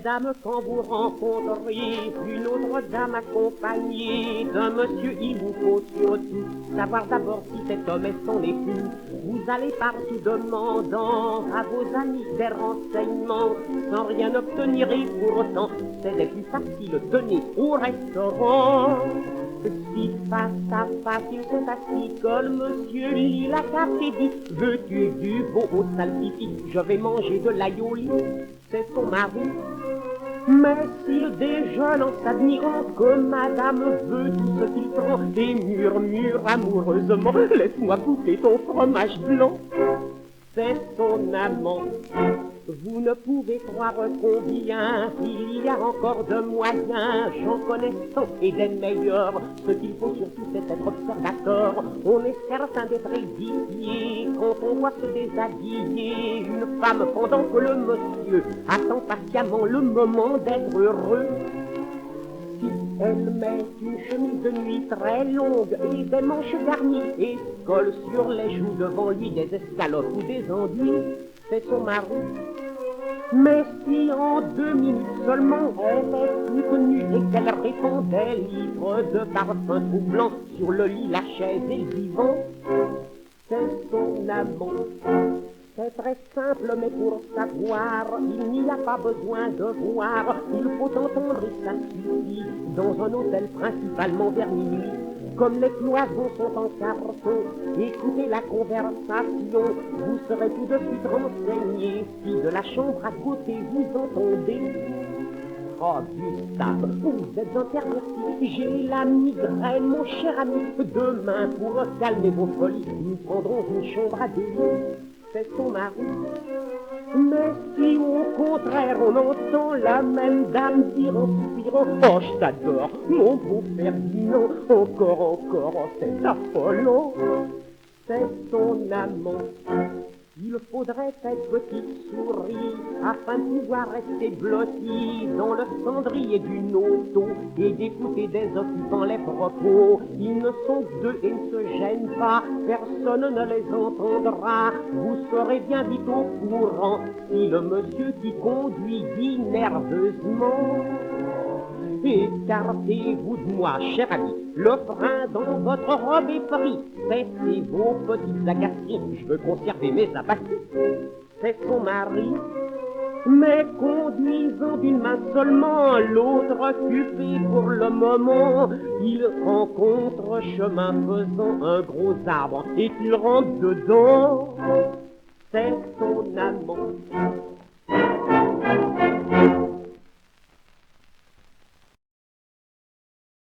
dame, quand vous rencontrez une autre dame accompagnée d'un monsieur, il vous faut surtout savoir d'abord si cet homme est son époux. Vous allez partout demandant à vos amis des renseignements, sans rien obtenir et pour autant, c'est des plus faciles. Tenez au restaurant. Si face à face ils sont assis, que le monsieur lit la carte et dit: veux-tu du beau au salsifis? Je vais manger de l'aïoli. C'est son mari. Mais s'il déjeune en s'admirant que madame veut tout ce qu'il prend et murmure amoureusement: laisse-moi goûter ton fromage blanc, c'est son amant. Vous ne pouvez croire combien il y a encore de moyens. J'en connais 100 et des meilleurs. Ce qu'il faut surtout, c'est être observateur. On est certain d'être édifié quand on voit se déshabiller une femme pendant que le monsieur attend patiemment le moment d'être heureux. Si elle met une chemise de nuit très longue et des manches garnies et colle sur les joues devant lui des escalopes ou des enduits, c'est son mari. Mais si en 2 minutes seulement elle est plus connue et qu'elle répand des livres de parfum troublant sur le lit, la chaise et le divan, c'est son amant. C'est très simple, mais pour savoir, il n'y a pas besoin de voir. Il faut entendre et ça suffit dans un hôtel principalement vers minuit. Comme les cloisons sont en carton, écoutez la conversation, vous serez tout de suite renseigné si de la chambre à côté vous entendez: oh Gustave, vous êtes interverti, j'ai la migraine, mon cher ami. Demain, pour calmer vos folies, nous prendrons une chambre à 2 lits. C'est son mari. Mais si au contraire on entend la même dame dire en soupirant: oh je t'adore, mon beau Ferdinand, encore, c'est affolant, c'est son amant. Il faudrait cette petite souris afin de pouvoir rester blotti dans le cendrier d'une auto et d'écouter des occupants les propos. Ils ne sont que 2 et ne se gênent pas, personne ne les entendra. Vous serez bien vite au courant si le monsieur qui conduit dit nerveusement: écartez-vous de moi, cher ami, le frein dans votre robe est pris, baissez vos petites agaceries, je veux conserver mes abattus. C'est son mari, mais conduisant d'une main seulement, l'autre occupé pour le moment. Il rencontre chemin faisant un gros arbre et qu'il rentre dedans. C'est son amant.